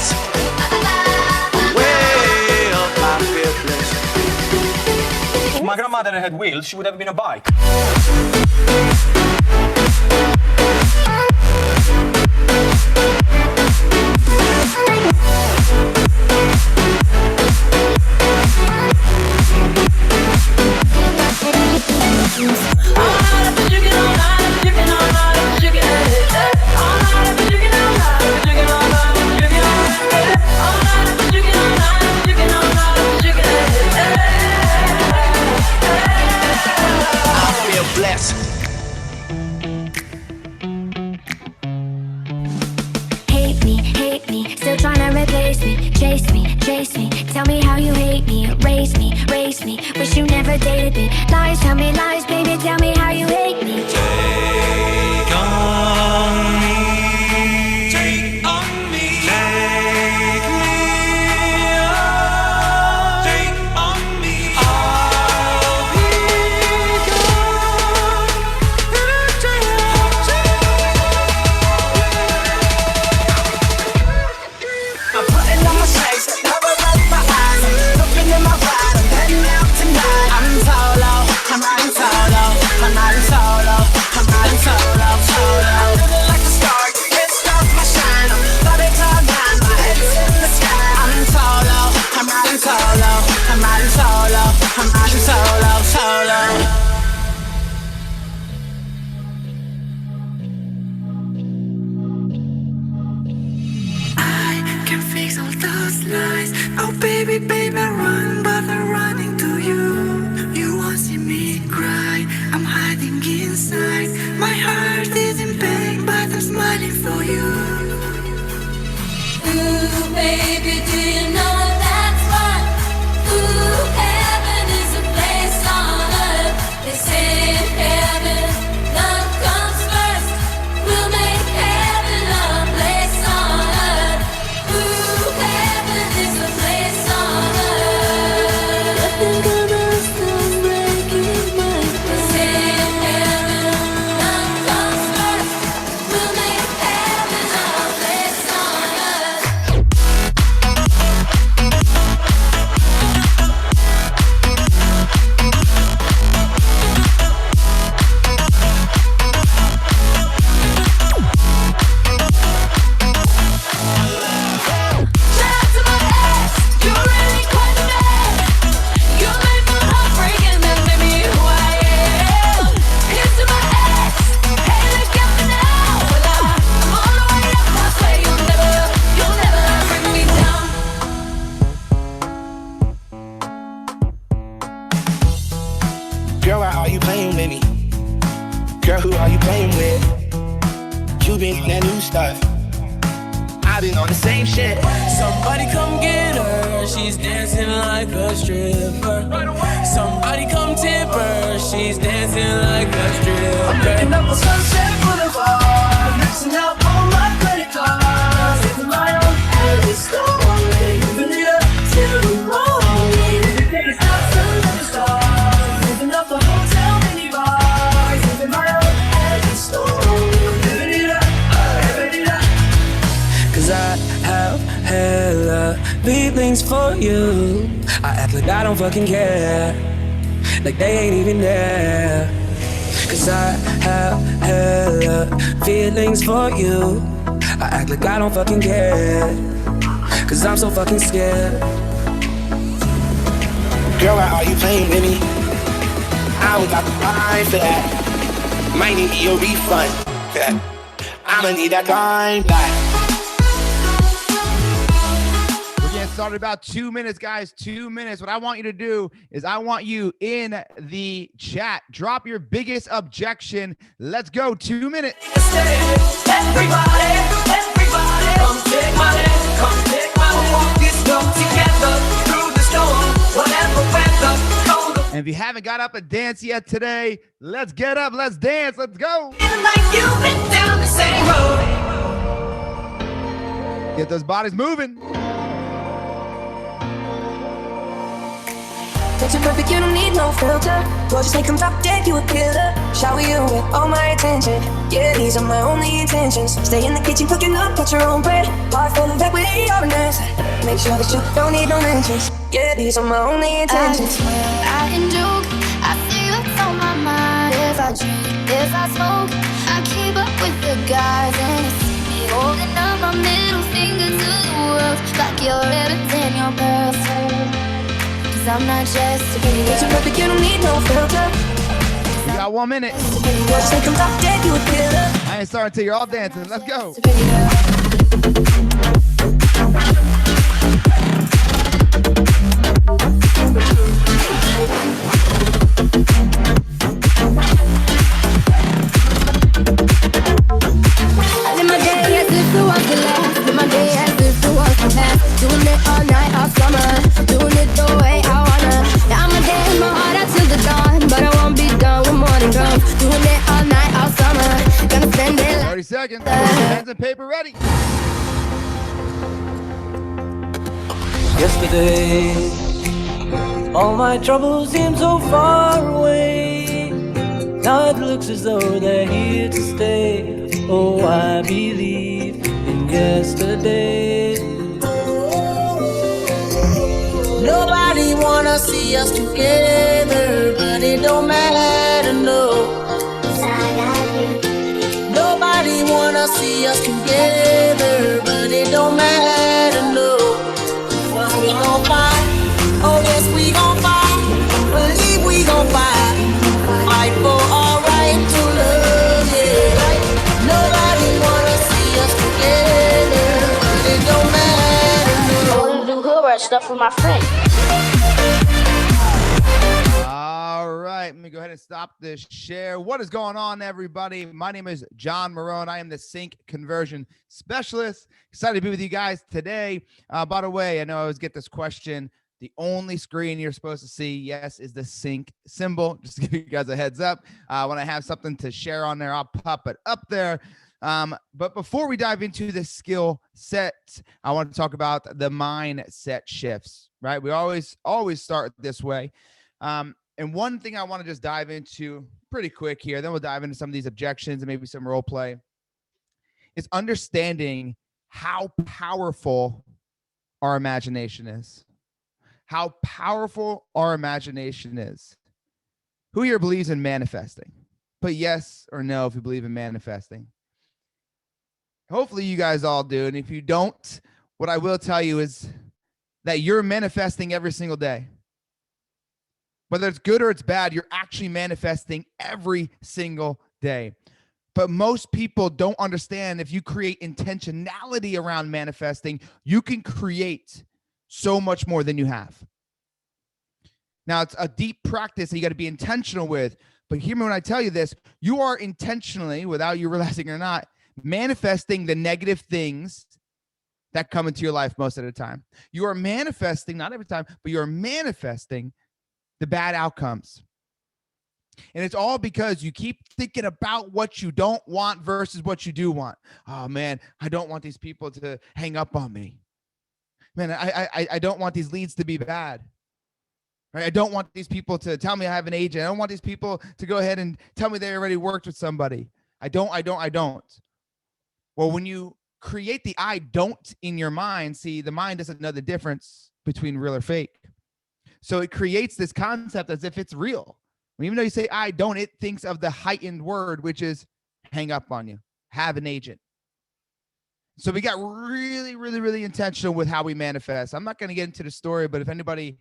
blessed. Well, I feel blessed. If my grandmother had wheels, she would have been a bike. Hate me, still trying to replace me. Chase me, tell me how you hate me. Race me, wish you never dated me. Lies, tell me lies, baby, tell me how you hate me. Take on me, take on me, take me on, take on me. I'll be gone. I'm putting on my shades, never let my eyes. I'm looking in my ride, I'm heading out tonight. I'm solo, I'm riding solo, I'm riding solo, I'm riding solo, solo. I'm living like a star, can't stop my shine. I'm flooded all night, my head's in the sky. I'm solo, I'm riding solo, I'm riding solo, I'm riding solo, solo. Can fix all those lies. Oh baby, baby, run, but I'm running to you. You won't see me cry, I'm hiding inside. My heart is in pain, but I'm smiling for you. Ooh, baby, do you know that's right? Ooh, heaven is a place on earth. They say in heaven, love comes first. We'll make heaven a place on earth. Ooh, heaven is a place on earth. Nothing gonna stop breaking my heart. They say in heaven, love comes first. We'll make heaven a place on earth. Shout out to my ex, you're really quite the man. You made my heart break and then made me who I am. Here's to my ex, hey look at me now. Well I'm all the way up, I swear you'll never bring me down. Girl, why are you playing with me? Girl, who are you playing with? You been that new stuff, I've been on the same shit. Somebody come get her, she's dancing like a stripper. Somebody come tip her, she's dancing like a stripper. I'm picking up a Sunset Boulevard, maxing out all my credit cards. Living my own Alice story, living it up till the morning. Every day is not the stars, living up the hotel mini bars. Living my own Alice story, living it up, living it up. Cause I have hella feelings for you. I act like I don't fucking care, like they ain't even there. Cause I have hella feelings for you. I act like I don't fucking care, cause I'm so fucking scared. Girl, why are you playing with me? I was got the time for that. Might need me a refund for that. I'ma need that time back. We're getting started about 2 minutes, guys. 2 minutes. What I want you to do is I want you in the chat. Drop your biggest objection. Let's go. 2 minutes. Everybody, come take my hand, come take my hand. Walk this road together through the storm, whatever weather, cold. And if you haven't got up and danced yet today, let's get up. Let's dance. Let's go. Feeling like you've been down the same road. Get those bodies moving. Picture perfect, you don't need no filter. Gorgeous, make 'em drop dead, you a killer. Shower you with all my attention. Yeah, these are my only intentions. Stay in the kitchen cooking up, cut your own bread. Heart full of equity, you're an asset. Make sure that you don't need no mentions. Yeah, these are my only intentions. I can joke, I see what's on my mind. If I drink, if I smoke, I keep up with the guys. And you see me holding up my middle finger to the world, like your ribbons and your pearls. Cause I'm not just a pretty Picture girl. perfect, you don't need no filter. We got 1 minute. Gorgeous, make 'em drop dead, you a killer. I ain't starting till you're all dancing. Let's go. I live my day as if it was the last. Live my day as if it was the past. Doing it all night, all summer. Doing it the way I wanna. Now I'ma dance my heart out till the dawn, but I won't be done when morning comes. Doing it all night, all summer. Gonna spend it 30 seconds. Pens and paper ready. Yesterday, all my troubles seem so far away. Now it looks as though they're here to stay. Oh, I believe in yesterday. Nobody wanna see us together, but it don't matter, no. Nobody wanna see us together, but it don't matter, no. But we gon' fight, oh yes we gon' fight. Believe we gon' fight, fight for our right to love, yeah. Nobody wanna see us together, but it don't matter, no. I wanna do hood rat stuff with my friends. All right, let me go ahead and stop this share. What is going on, everybody? My name is John Marone. I am the CINC conversion specialist. Excited to be with you guys today. By the way, I know I always get this question. The only screen you're supposed to see, yes, is the CINC symbol. Just to give you guys a heads up. When I have something to share on there, I'll pop it up there. But before we dive into the skill set, I want to talk about the mindset shifts, right? We always start this way. And one thing I want to just dive into pretty quick here, then we'll dive into some of these objections and maybe some role play, is understanding how powerful our imagination is. How powerful our imagination is. Who here believes in manifesting? Put yes or no if you believe in manifesting. Hopefully you guys all do. And if you don't, what I will tell you is that you're manifesting every single day. Whether it's good or it's bad, you're actually manifesting every single day. But most people don't understand if you create intentionality around manifesting, you can create so much more than you have. Now, it's a deep practice that you got to be intentional with. But hear me when I tell you this, you are intentionally, without you realizing it or not, manifesting the negative things that come into your life most of the time. You are manifesting, not every time, but you're manifesting the bad outcomes. And it's all because you keep thinking about what you don't want versus what you do want. Oh man, I don't want these people to hang up on me. Man, I don't want these leads to be bad. Right? I don't want these people to tell me I have an agent. I don't want these people to go ahead and tell me they already worked with somebody. I don't. Well, when you create the I don't in your mind, see, the mind doesn't know the difference between real or fake. So it creates this concept as if it's real. Even though you say I don't, it thinks of the heightened word, which is hang up on you, have an agent. So we got really, really, really intentional with how we manifest. I'm not going to get into the story, but if anybody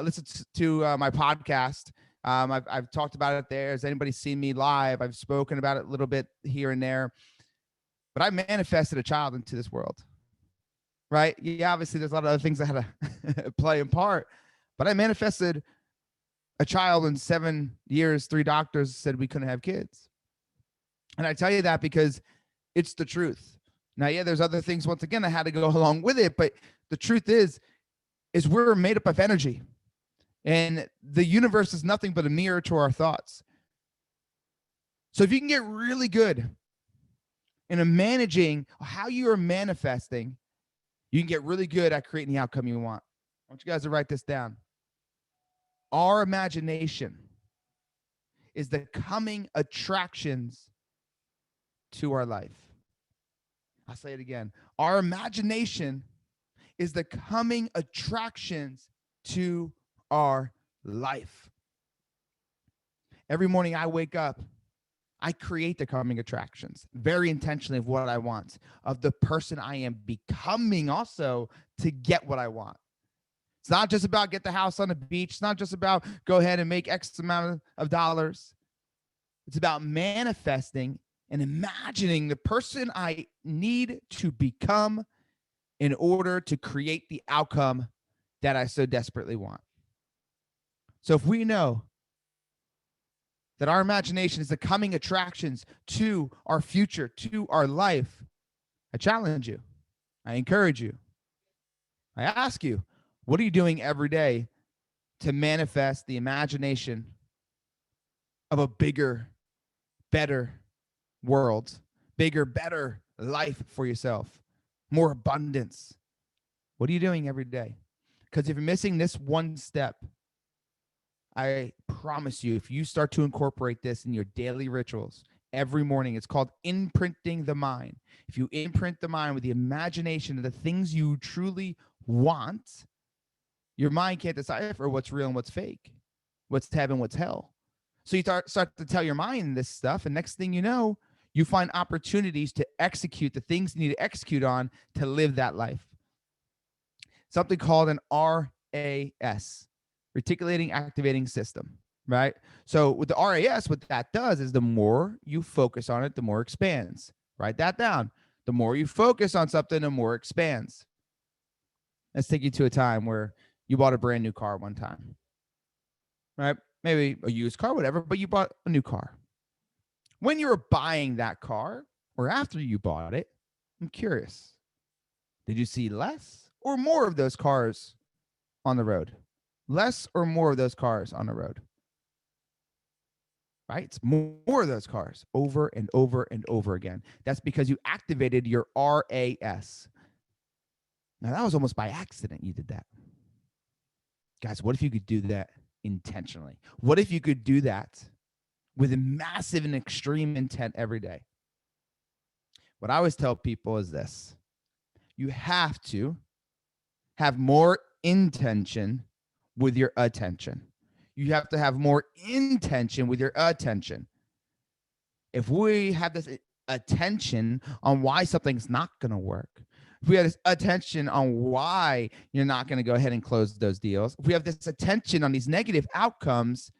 listens to my podcast, I've talked about it there. Has anybody seen me live? I've spoken about it a little bit here and there. But I manifested a child into this world, right? Yeah, obviously there's a lot of other things that had to play in part. But I manifested a child in 7 years. 3 doctors said we couldn't have kids. And I tell you that because it's the truth. Now, yeah, there's other things, once again, I had to go along with it. But the truth is we're made up of energy. And the universe is nothing but a mirror to our thoughts. So if you can get really good in managing how you are manifesting, you can get really good at creating the outcome you want. I want you guys to write this down. our imagination is the coming attractions to our life. I'll say it again. Our imagination is the coming attractions to our life. Every morning I wake up, I create the coming attractions very intentionally of what I want, of the person I am becoming also to get what I want. It's not just about get the house on the beach. It's not just about go ahead and make X amount of dollars. It's about manifesting and imagining the person I need to become in order to create the outcome that I so desperately want. So if we know that our imagination is the coming attractions to our future, to our life, I challenge you. I encourage you. I ask you, what are you doing every day to manifest the imagination of a bigger, better world, bigger, better life for yourself, more abundance? What are you doing every day? Because if you're missing this one step, I promise you, if you start to incorporate this in your daily rituals every morning, it's called imprinting the mind. If you imprint the mind with the imagination of the things you truly want, your mind can't decipher what's real and what's fake, what's heaven, what's hell. So you start to tell your mind this stuff, and next thing you know, you find opportunities to execute the things you need to execute on to live that life. Something called an RAS, reticulating activating system, right? So with the RAS, what that does is the more you focus on it, the more it expands. Write that down. The more you focus on something, the more it expands. Let's take you to a time where you bought a brand new car one time, right? Maybe a used car, whatever, but you bought a new car. When you were buying that car or after you bought it, I'm curious, did you see less or more of those cars on the road? Less or more of those cars on the road? Right? It's more of those cars over and over and over again. That's because you activated your RAS. Now, that was almost by accident you did that. Guys, what if you could do that intentionally? What if you could do that with a massive and extreme intent every day? What I always tell people is this: you have to have more intention with your attention. You have to have more intention with your attention. If we have this attention on why something's not going to work, if we have this attention on why you're not going to go ahead and close those deals, if we have this attention on these negative outcomes,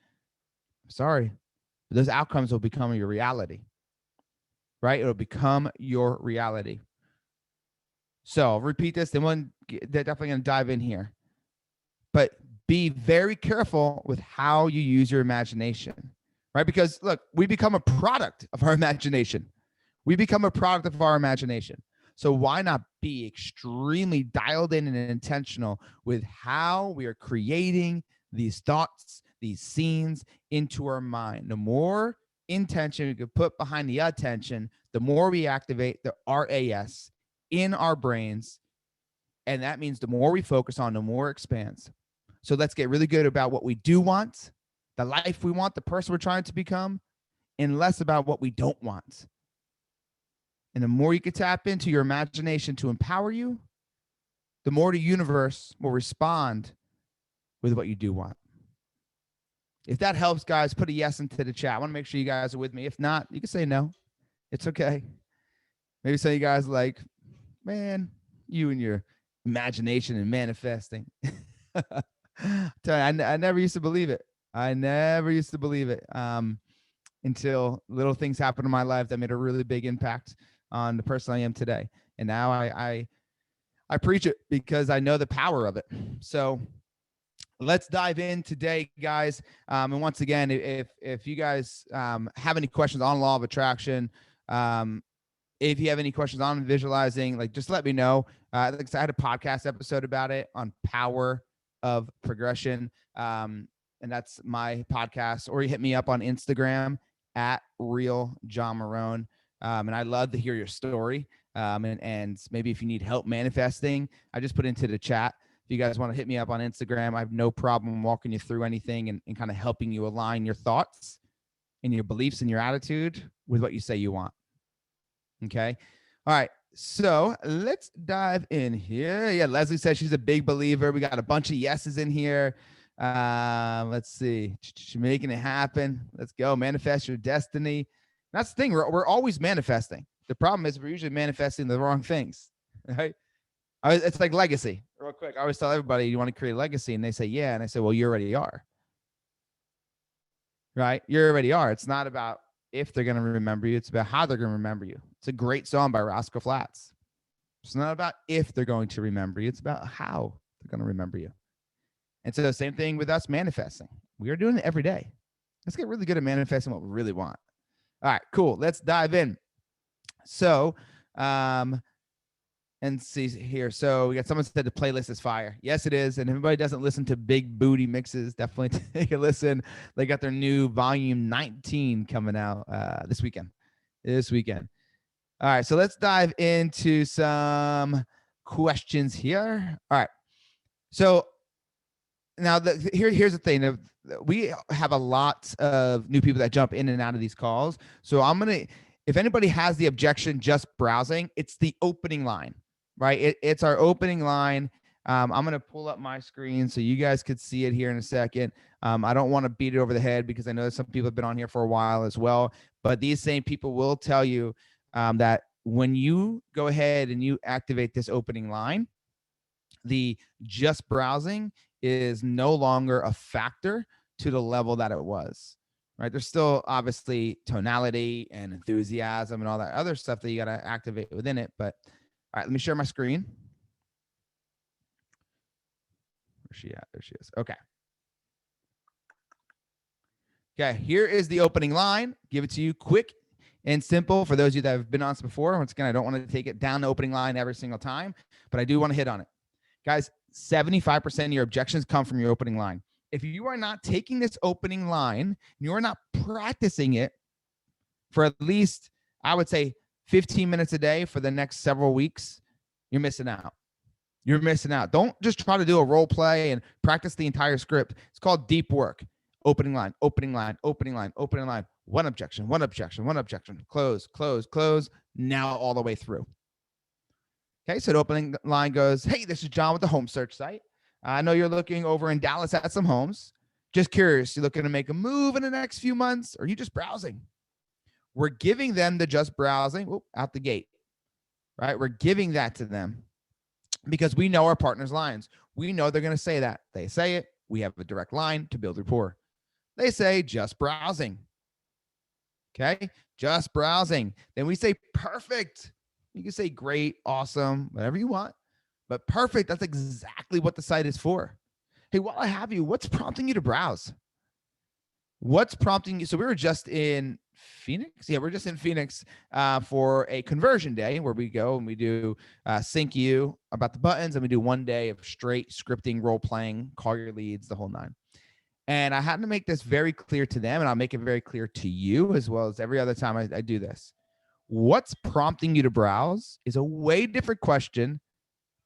sorry, those outcomes will become your reality, right? It'll become your reality. So I'll repeat this, then they're definitely going to dive in here. But be very careful with how you use your imagination, right? Because look, we become a product of our imagination. We become a product of our imagination. So why not be extremely dialed in and intentional with how we are creating these thoughts, these scenes into our mind? The more intention we could put behind the attention, the more we activate the RAS in our brains. And that means the more we focus on, the more it expands. So let's get really good about what we do want, the life we want, the person we're trying to become, and less about what we don't want. And the more you can tap into your imagination to empower you, the more the universe will respond with what you do want. If that helps, guys, put a yes into the chat. I want to make sure you guys are with me. If not, you can say no. It's okay. Maybe some of you guys are like, man, you and your imagination and manifesting. I never used to believe it. I never used to believe it until little things happened in my life that made a really big impact on the person I am today. And now I preach it because I know the power of it. So let's dive in today, guys. And once again, if you guys have any questions on law of attraction, if you have any questions on visualizing, like just let me know. I had a podcast episode about it on power of progression. And that's my podcast, or you hit me up on Instagram at Real John Marone. And I'd love to hear your story. And maybe if you need help manifesting, I just put into the chat. If you guys want to hit me up on Instagram, I have no problem walking you through anything and kind of helping you align your thoughts and your beliefs and your attitude with what you say you want. Okay. All right. So let's dive in here. Yeah. Leslie says she's a big believer. We got a bunch of yeses in here. Let's see. She's making it happen. Let's go. Manifest your destiny. That's the thing. We're always manifesting. The problem is we're usually manifesting the wrong things, right? It's like legacy. Real quick, I always tell everybody, you want to create a legacy? And they say, yeah. And I say, well, you already are. Right? You already are. It's not about if they're going to remember you. It's about how they're going to remember you. It's a great song by Rascal Flatts. It's not about if they're going to remember you. It's about how they're going to remember you. And so the same thing with us manifesting. We are doing it every day. Let's get really good at manifesting what we really want. All right, cool. Let's dive in. So, and see here. So we got someone said the playlist is fire. Yes, it is. And if everybody doesn't listen to Big Booty Mixes, definitely take a listen. They got their new volume 19 coming out this weekend. All right. So let's dive into some questions here. All right. So now here's the thing. We have a lot of new people that jump in and out of these calls. So if anybody has the objection just browsing, it's the opening line. Right. It's our opening line. I'm going to pull up my screen so you guys could see it here in a second. I don't want to beat it over the head because I know some people have been on here for a while as well. But these same people will tell you that when you go ahead and you activate this opening line, the just browsing is no longer a factor to the level that it was. Right. There's still obviously tonality and enthusiasm and all that other stuff that you got to activate within it. But all right, let me share my screen. Where's she at? There she is. Okay. Okay, here is the opening line. Give it to you quick and simple for those of you that have been on this before. Once again, I don't want to take it down the opening line every single time, but I do want to hit on it. Guys, 75% of your objections come from your opening line. If you are not taking this opening line, you are not practicing it for at least, I would say, 15 minutes a day for the next several weeks, you're missing out. You're missing out. Don't just try to do a role play and practice the entire script. It's called deep work. Opening line, opening line, opening line, opening line. One objection, one objection, one objection. Close, close, close. Now all the way through. Okay, so the opening line goes, hey, this is John with the home search site. I know you're looking over in Dallas at some homes. Just curious, you looking to make a move in the next few months, or are you just browsing? We're giving them the just browsing out the gate, right? We're giving that to them because we know our partners' lines. We know they're going to say that. They say it. We have a direct line to build rapport. They say just browsing. Okay, just browsing. Then we say perfect. You can say great, awesome, whatever you want, but perfect. That's exactly what the site is for. Hey, while I have you, what's prompting you to browse? What's prompting you? So we were just in Phoenix. Yeah, we're just in Phoenix for a conversion day where we go and we do CINC about the buttons, and we do 1 day of straight scripting, role playing, call your leads, the whole nine. And I had to make this very clear to them, and I'll make it very clear to you as well as every other time I do this. What's prompting you to browse is a way different question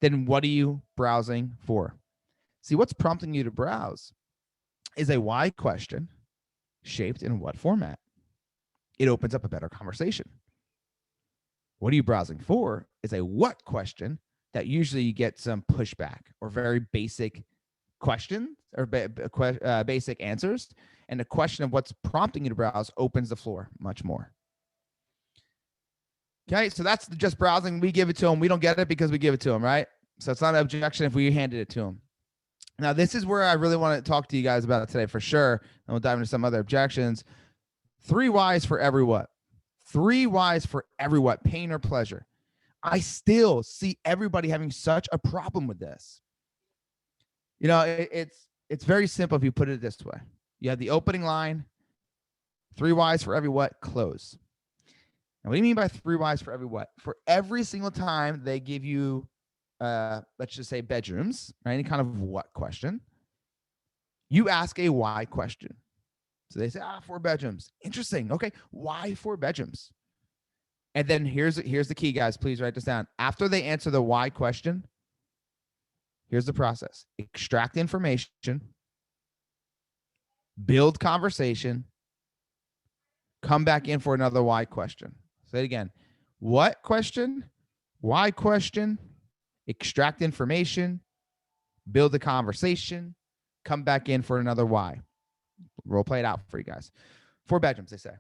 than what are you browsing for? See, what's prompting you to browse is a why question shaped in what format? It opens up a better conversation. What are you browsing for is a what question that usually you get some pushback or very basic questions or basic answers. And the question of what's prompting you to browse opens the floor much more. Okay, so that's just browsing. We give it to them. We don't get it because we give it to them, right? So it's not an objection if we handed it to them. Now, this is where I really want to talk to you guys about it today for sure. And we'll dive into some other objections. 3 whys for every what. 3 whys for every what, pain or pleasure. I still see everybody having such a problem with this. You know, it's very simple if you put it this way. You have the opening line, 3 whys for every what, close. Now, what do you mean by 3 whys for every what? For every single time they give you, let's just say bedrooms, right? Any kind of what question, you ask a why question. So they say, 4 bedrooms. Interesting. Okay. Why 4 bedrooms? And then here's the key, guys. Please write this down. After they answer the why question, Here's the process: extract information, build conversation, come back in for another why question. Say it again. What question? Why question? Extract information, build a conversation, come back in for another why. Role play it out for you guys. 4 bedrooms, they say.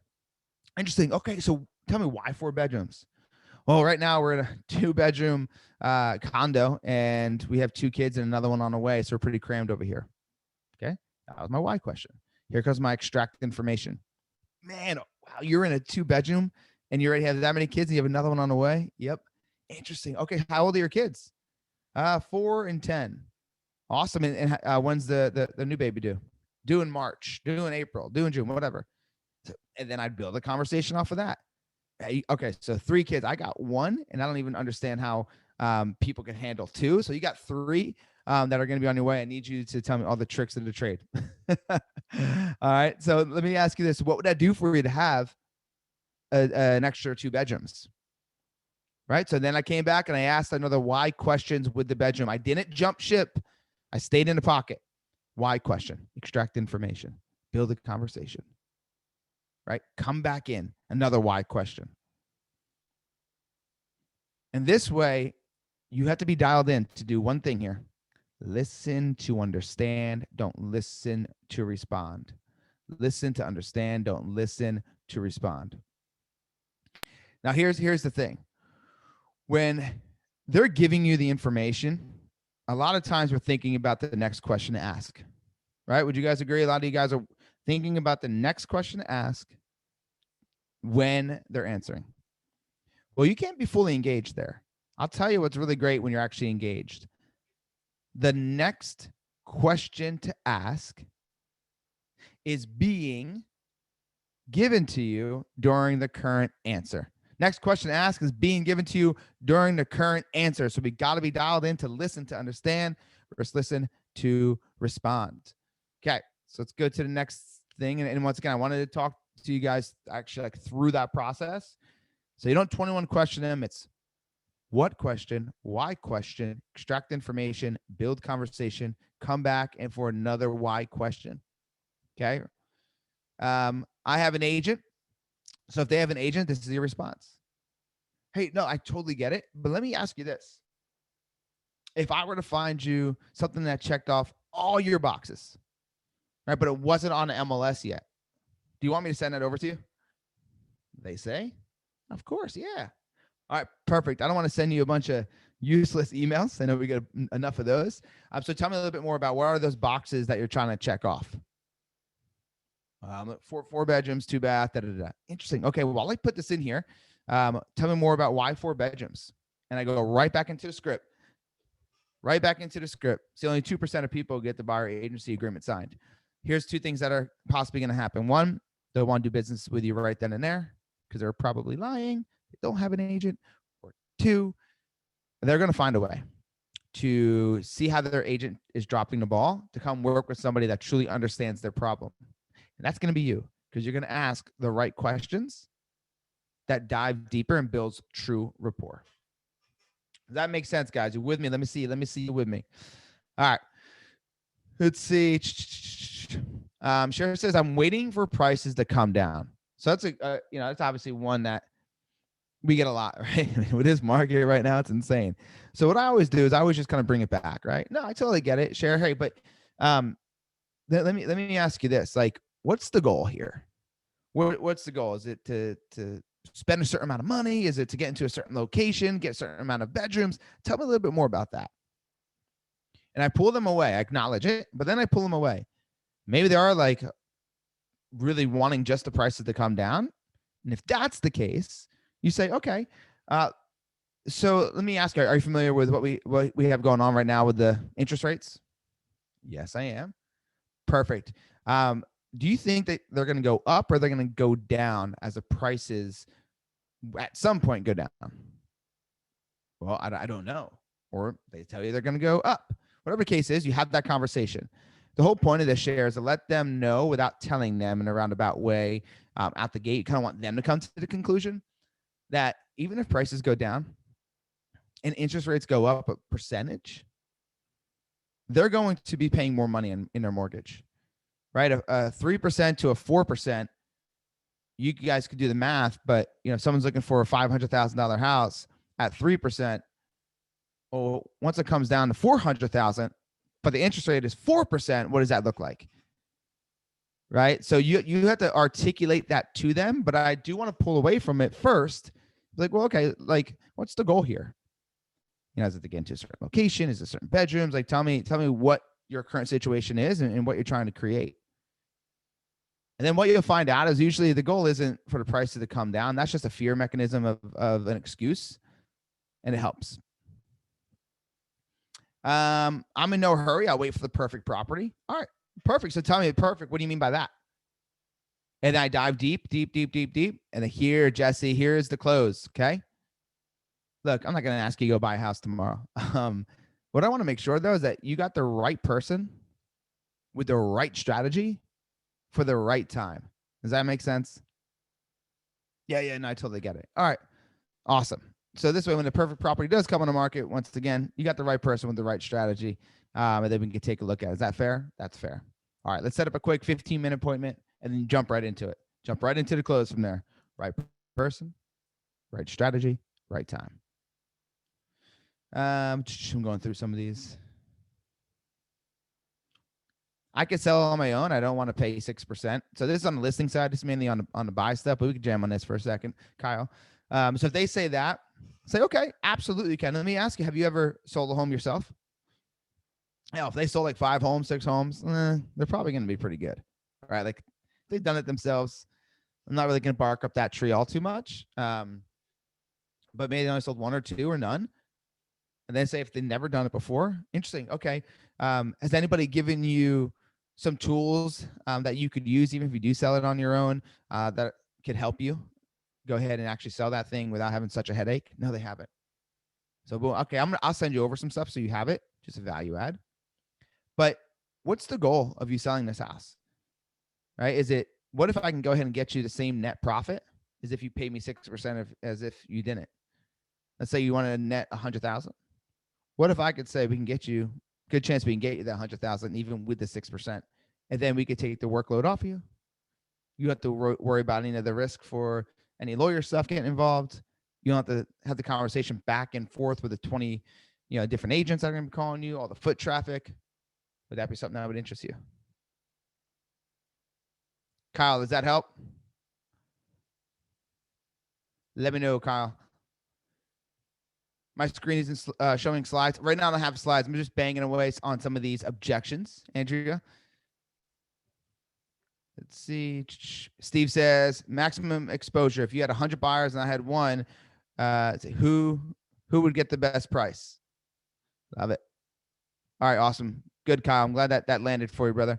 Interesting. Okay, so tell me why 4 bedrooms? Well, right now we're in a 2-bedroom condo, and we have 2 kids and another one on the way, so we're pretty crammed over here. Okay, that was my why question. Here comes my extract information. Man, wow, you're in a 2-bedroom and you already have that many kids and you have another one on the way? Yep. Interesting. Okay, how old are your kids? 4 and 10. Awesome. And when's the new baby due? Due in March, due in April, due in June, whatever. So, and then I'd build a conversation off of that. Hey, okay, so 3 kids. I got 1, and I don't even understand how people can handle 2. So you got 3 that are going to be on your way. I need you to tell me all the tricks of the trade. All right. So let me ask you this: what would that do for you to have an extra 2 bedrooms? Right. So then I came back and I asked another why questions with the bedroom. I didn't jump ship. I stayed in the pocket. Why question? Extract information. Build a conversation. Right. Come back in. Another why question. And this way, you have to be dialed in to do one thing here. Listen to understand. Don't listen to respond. Listen to understand. Don't listen to respond. Now, here's the thing. When they're giving you the information, a lot of times we're thinking about the next question to ask, right? Would you guys agree? A lot of you guys are thinking about the next question to ask when they're answering. Well, you can't be fully engaged there. I'll tell you what's really great when you're actually engaged. The next question to ask is being given to you during the current answer. Next question to ask is being given to you during the current answer. So we got to be dialed in to listen to understand versus listen to respond. Okay, so let's go to the next thing. And once again, I wanted to talk to you guys actually like through that process. So you don't 21 question them. It's what question, why question, extract information, build conversation, come back and for another why question. Okay. I have an agent. So if they have an agent, this is your response. Hey, no, I totally get it. But let me ask you this. If I were to find you something that checked off all your boxes, right, but it wasn't on the MLS yet, do you want me to send that over to you? They say, of course, yeah. All right, perfect. I don't want to send you a bunch of useless emails. I know we get enough of those. So tell me a little bit more about what are those boxes that you're trying to check off? 4 bedrooms, 2 bath, da, da, da. Interesting. Okay, well, while I put this in here, tell me more about why 4 bedrooms. And I go right back into the script. Right back into the script. So only 2% of people get the buyer agency agreement signed. Here's 2 things that are possibly going to happen. 1, they'll want to do business with you right then and there because they're probably lying. They don't have an agent. Or 2, they're going to find a way to see how their agent is dropping the ball to come work with somebody that truly understands their problem. And that's going to be you because you're going to ask the right questions that dive deeper and builds true rapport. Does that make sense, guys? You with me? Let me see you with me. All right. Let's see. Sharon says, I'm waiting for prices to come down. So that's that's obviously one that we get a lot, right? With this market right now, it's insane. So what I always do is I always just kind of bring it back, right? No, I totally get it, Sharon. Hey, but let me ask you this: like, what's the goal here? What's the goal? Is it to spend a certain amount of money? Is it to get into a certain location, get a certain amount of bedrooms? Tell me a little bit more about that. And I pull them away. I acknowledge it, but then I pull them away. Maybe they are like really wanting just the prices to come down. And if that's the case, you say, okay, so let me ask you, are you familiar with what we have going on right now with the interest rates? Yes, I am. Perfect. Do you think that they're going to go up or they're going to go down as the prices at some point go down? Well, I don't know. Or they tell you they're going to go up. Whatever the case is, you have that conversation. The whole point of this share is to let them know without telling them in a roundabout way out the gate. You kind of want them to come to the conclusion that even if prices go down and interest rates go up a percentage, they're going to be paying more money in their mortgage, right? A 3% to a 4%. You guys could do the math, but if someone's looking for a $500,000 house at 3%, well, once it comes down to 400,000, but the interest rate is 4%, what does that look like? Right? So you have to articulate that to them, but I do want to pull away from it first. Like, well, okay, like what's the goal here? Is it to get into a certain location? Is it certain bedrooms? Like, tell me what your current situation is and what you're trying to create. And then what you'll find out is usually the goal isn't for the prices to come down. That's just a fear mechanism of an excuse, and it helps. I'm in no hurry. I'll wait for the perfect property. All right, perfect. So tell me, perfect. What do you mean by that? And I dive deep. And then here, Jesse, here's the close. Okay. Look, I'm not going to ask you to go buy a house tomorrow. What I want to make sure, though, is that you got the right person with the right strategy for the right time. Does that make sense? Yeah, no, I totally get it. All right, awesome. So this way, when the perfect property does come on the market, once again, you got the right person with the right strategy, and then we can take a look at it. Is that fair? That's fair. All right, let's set up a quick 15-minute appointment and then jump right into it. Jump right into the close from there. Right person, right strategy, right time. I'm going through some of these. I could sell on my own. I don't want to pay 6%. So this is on the listing side. This is mainly on the buy stuff, but we can jam on this for a second, Kyle. So if they say that, say, okay, absolutely, Ken. Let me ask you, have you ever sold a home yourself? If they sold like 5 homes, 6 homes, they're probably going to be pretty good. All right. Like they've done it themselves. I'm not really going to bark up that tree all too much. But maybe they only sold 1 or 2 or none. And then say if they've never done it before, interesting. Okay. Has anybody given you some tools that you could use, even if you do sell it on your own, that could help you go ahead and actually sell that thing without having such a headache? No, they haven't. So, okay, I'll send you over some stuff so you have it, just a value add. But what's the goal of you selling this house? Right? What if I can go ahead and get you the same net profit as if you paid me 6% as if you didn't? Let's say you want to net 100,000. What if I could say we can get you, good chance we can get you that 100,000 even with the 6%, and then we could take the workload off you. You don't have to worry about any of the risk for any lawyer stuff getting involved. You don't have to have the conversation back and forth with the 20, different agents that are going to be calling you, all the foot traffic. Would that be something that would interest you? Kyle, does that help? Let me know, Kyle. My screen isn't showing slides. Right now I don't have slides. I'm just banging away on some of these objections. Andrea. Let's see. Steve says maximum exposure. If you had 100 buyers and I had one, who would get the best price? Love it. All right, awesome. Good, Kyle. I'm glad that landed for you, brother.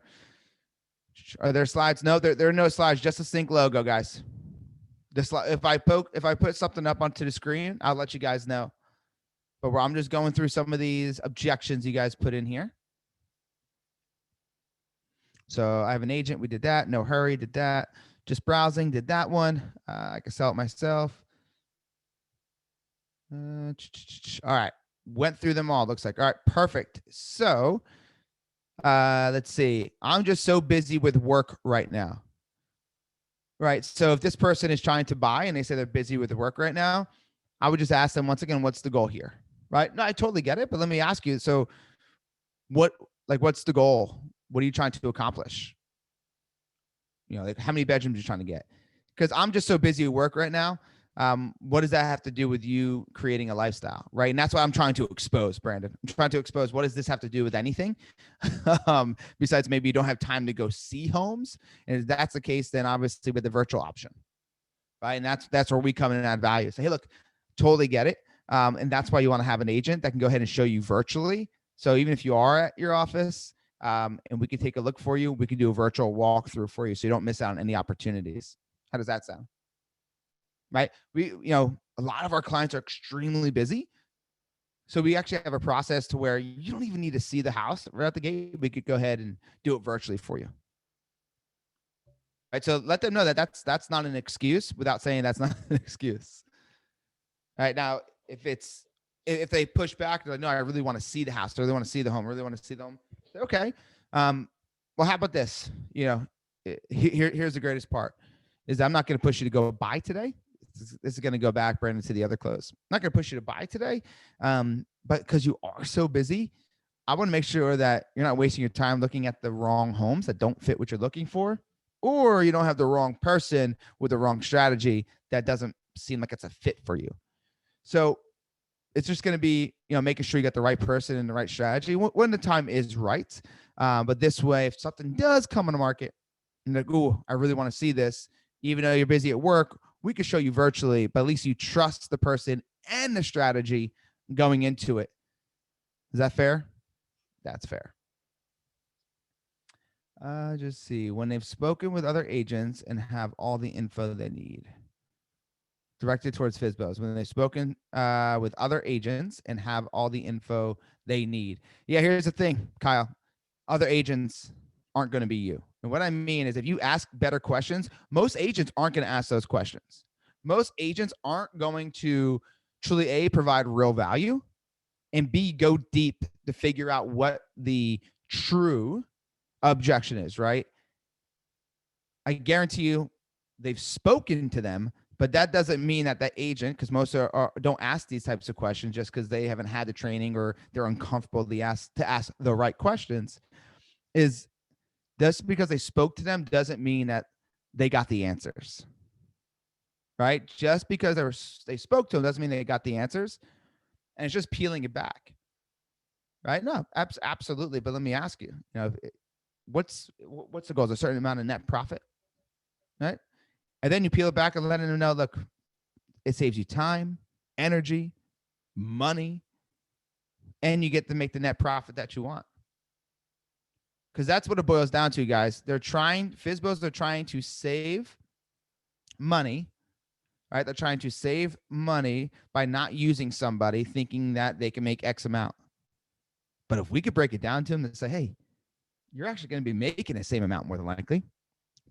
Are there slides? No, there are no slides. Just a CINC logo, guys. If I put something up onto the screen, I'll let you guys know. But I'm just going through some of these objections you guys put in here. So I have an agent. We did that. No hurry. Did that. Just browsing. Did that one. I can sell it myself. All right. Went through them all. Looks like. All right. Perfect. So let's see. I'm just so busy with work right now. Right. So if this person is trying to buy and they say they're busy with work right now, I would just ask them once again, what's the goal here? Right. No, I totally get it. But let me ask you. So what's the goal? What are you trying to accomplish? Like how many bedrooms are you trying to get? Because I'm just so busy with work right now. What does that have to do with you creating a lifestyle? Right. And that's what I'm trying to expose, Brandon. I'm trying to expose, what does this have to do with anything? Besides maybe you don't have time to go see homes. And if that's the case, then obviously with the virtual option. Right. And that's where we come in and add value. So, hey, look, totally get it. And that's why you want to have an agent that can go ahead and show you virtually. So even if you are at your office, and we can take a look for you, we can do a virtual walkthrough for you so you don't miss out on any opportunities. How does that sound? Right? A lot of our clients are extremely busy. So we actually have a process to where you don't even need to see the house right out the gate. We could go ahead and do it virtually for you. Right? So let them know that that's not an excuse without saying that's not an excuse. All right. Now, if it's if they push back, they're like, no, I really want to see the house. I really want to see the home. I really want to see the home. Say, okay. Well, how about this? You know, here's the greatest part is I'm not going to push you to go buy today. This is going to go back, Brandon, to the other close. I'm not going to push you to buy today. But because you are so busy, I want to make sure that you're not wasting your time looking at the wrong homes that don't fit what you're looking for, or you don't have the wrong person with the wrong strategy that doesn't seem like it's a fit for you. So it's just going to be, you know, making sure you got the right person and the right strategy when the time is right. But this way, if something does come on the market and like, oh, I really want to see this, even though you're busy at work, we could show you virtually, but at least you trust the person and the strategy going into it. Is that fair? That's fair. Just see when they've spoken with other agents and have all the info they need. Directed towards FSBOs when they've spoken with other agents and have all the info they need. Yeah, here's the thing, Kyle. Other agents aren't going to be you. And what I mean is if you ask better questions, most agents aren't going to ask those questions. Most agents aren't going to truly A, provide real value, and B, go deep to figure out what the true objection is, right? I guarantee you they've spoken to them, but that doesn't mean that that agent, because most don't ask these types of questions just because they haven't had the training or they're uncomfortable to ask the right questions. Is just because they spoke to them doesn't mean that they got the answers, right? Just because they spoke to them doesn't mean they got the answers. And it's just peeling it back, right? No, absolutely. But let me ask you, you know, what's the goal? Is a certain amount of net profit, right? And then you peel it back and let them know, look, it saves you time, energy, money, and you get to make the net profit that you want. Because that's what it boils down to, guys. FSBOs are trying to save money, right? They're trying to save money by not using somebody thinking that they can make X amount. But if we could break it down to them and say, hey, you're actually going to be making the same amount more than likely.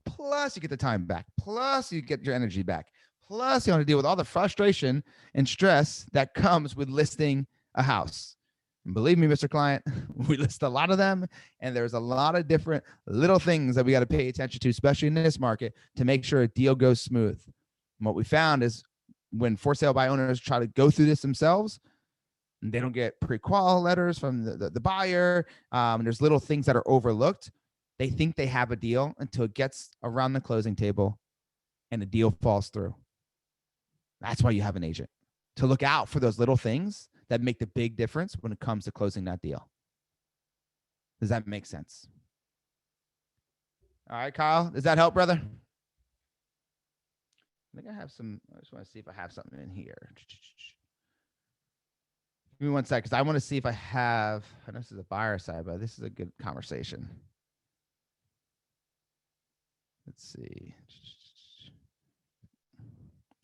Plus you get the time back. Plus you get your energy back. Plus you don't have to deal with all the frustration and stress that comes with listing a house. And believe me, Mr. Client, we list a lot of them, and there's a lot of different little things that we got to pay attention to, especially in this market, to make sure a deal goes smooth. And what we found is when for sale by owners try to go through this themselves, they don't get pre-qual letters from the buyer. There's little things that are overlooked. They think they have a deal until it gets around the closing table and the deal falls through. That's why you have an agent, to look out for those little things that make the big difference when it comes to closing that deal. Does that make sense? All right, Kyle, does that help, brother? I think I have some, I just want to see if I have something in here. Give me one sec, because I want to see if I have, I know this is a buyer side, but this is a good conversation. Let's see.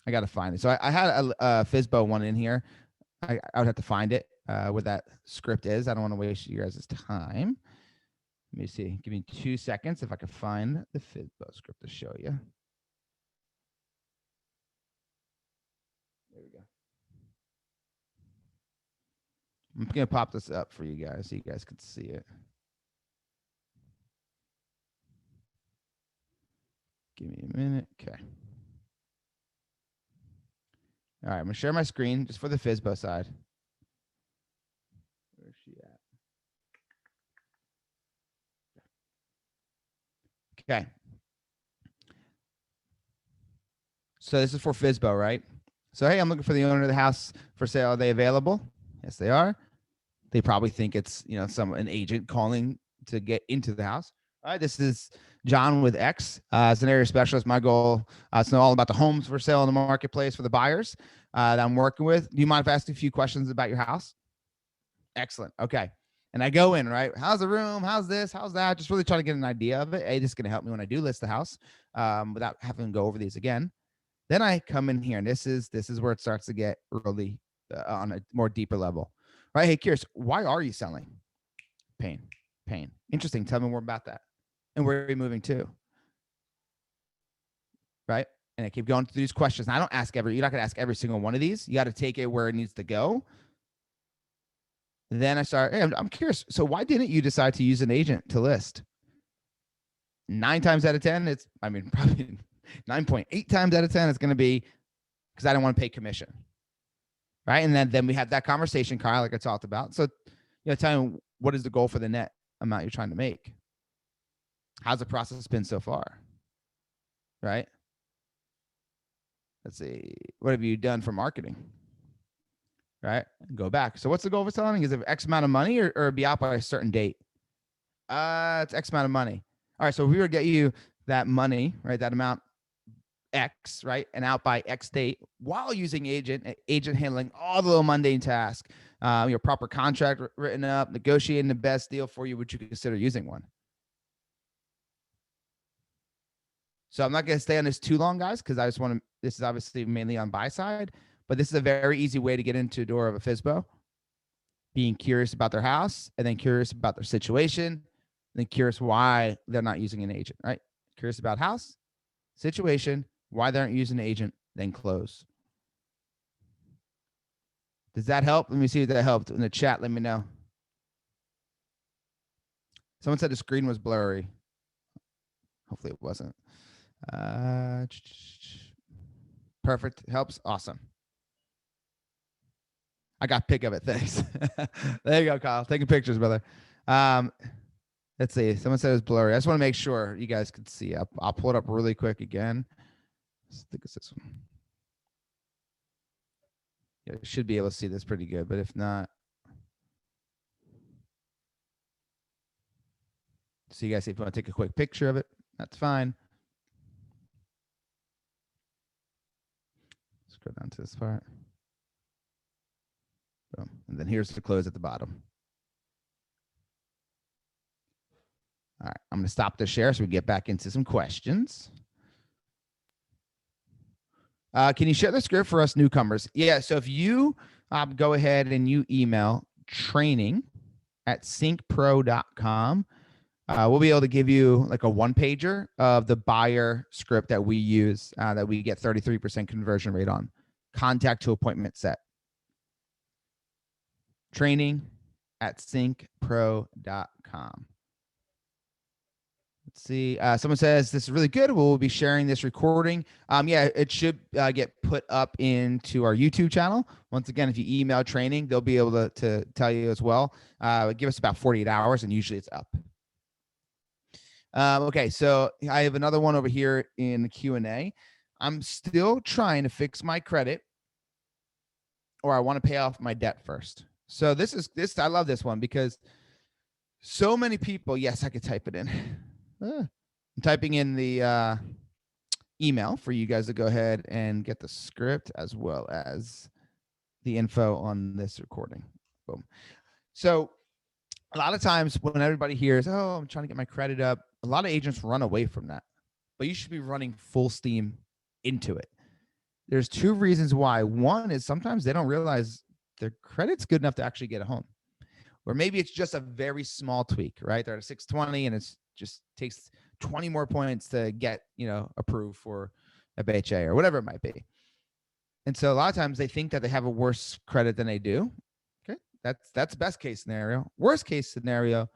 I got to find it. So I had a FSBO one in here. I would have to find it where that script is. I don't want to waste you guys' time. Let me see. Give me 2 seconds if I can find the FSBO script to show you. There we go. I'm going to pop this up for you guys so you guys can see it. Give me a minute. Okay. All right, I'm going to share my screen just for the FSBO side. Where's she at? Okay. So this is for FSBO, right? So, hey, I'm looking for the owner of the house for sale. Are they available? Yes, they are. They probably think it's, you know, an agent calling to get into the house. All right, this is John with X. As an area specialist, my goal is to know all about the homes for sale in the marketplace for the buyers that I'm working with. Do you mind if I ask you a few questions about your house? Excellent. Okay. And I go in, right? How's the room? How's this? How's that? Just really trying to get an idea of it. Hey, this is going to help me when I do list the house without having to go over these again. Then I come in here, and this is where it starts to get really on a more deeper level. Right? Hey, curious, why are you selling? Pain. Interesting. Tell me more about that. And where are you moving to? Right? And I keep going through these questions. And I don't ask you're not going to ask every single one of these. You got to take it where it needs to go. Then I started, hey, I'm curious. So why didn't you decide to use an agent to list? 9 times out of 10, probably 9.8 times out of 10, it's going to be because I don't want to pay commission. Right. And then we had that conversation, Kyle, like I talked about. So, tell me, what is the goal for the net amount you're trying to make? How's the process been so far? Right. Let's see. What have you done for marketing? Right. Go back. So what's the goal for selling? Is it X amount of money or be out by a certain date? It's X amount of money. All right. So if we were to get you that money, right, that amount X, right, and out by X date while using agent handling all the little mundane tasks, your proper contract written up, negotiating the best deal for you, would you consider using one? So I'm not going to stay on this too long, guys, because I just want to, this is obviously mainly on buy side, but this is a very easy way to get into the door of a FSBO, being curious about their house and then curious about their situation, and then curious why they're not using an agent, right? Curious about house, situation, why they aren't using an agent, then close. Does that help? Let me see if that helped. In the chat, let me know. Someone said the screen was blurry. Hopefully it wasn't. Perfect. Helps. Awesome. I got pick of it. Thanks. There you go, Kyle. Taking pictures, brother. Let's see. Someone said it was blurry. I just want to make sure you guys can see. I'll pull it up really quick again. I think it's this one. Yeah, you should be able to see this pretty good, but if not, so you guys, if you want to take a quick picture of it, that's fine. Scroll down to this part. Boom. And then here's the close at the bottom. All right, I'm going to stop the share so we get back into some questions. Can you share the script for us newcomers? Yeah, so if you go ahead and you email training@cincpro.com, we'll be able to give you like a one-pager of the buyer script that we use that we get 33% conversion rate on. Contact to appointment set. Training@cincpro.com. Let's see. Someone says this is really good. We'll be sharing this recording. Yeah, it should get put up into our YouTube channel. Once again, if you email training, they'll be able to tell you as well. Give us about 48 hours, and usually it's up. Okay, so I have another one over here in the Q&A. I'm still trying to fix my credit, or I want to pay off my debt first. So this. I love this one because so many people. Yes, I could type it in. I'm typing in the email for you guys to go ahead and get the script as well as the info on this recording. Boom. So a lot of times when everybody hears, oh, I'm trying to get my credit up, a lot of agents run away from that, but you should be running full steam into it. There's 2 reasons why. One is sometimes they don't realize their credit's good enough to actually get a home, or maybe it's just a very small tweak, right? They're at a 620 and it's just takes 20 more points to get, approved for a FHA or whatever it might be. And so a lot of times they think that they have a worse credit than they do. Okay. That's best case scenario. Worst case scenario,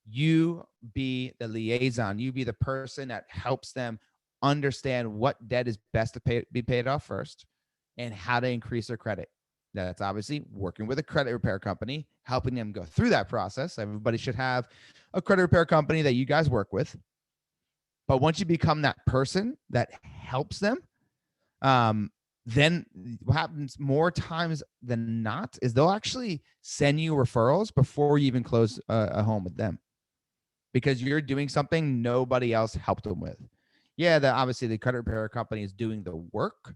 you be the liaison. You be the person that helps them understand what debt is best to be paid off first and how to increase their credit. That's obviously working with a credit repair company, helping them go through that process. Everybody should have a credit repair company that you guys work with. But once you become that person that helps them, then what happens more times than not is they'll actually send you referrals before you even close a home with them, because you're doing something nobody else helped them with. Yeah, obviously the credit repair company is doing the work,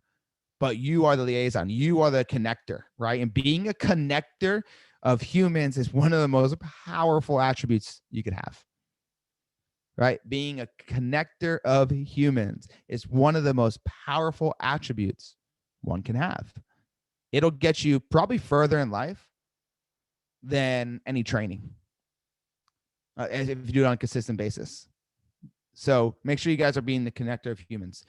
but you are the liaison. You are the connector, right? And being a connector of humans is one of the most powerful attributes you could have, right? Being a connector of humans is one of the most powerful attributes one can have. It'll get you probably further in life than any training, if you do it on a consistent basis. So make sure you guys are being the connector of humans.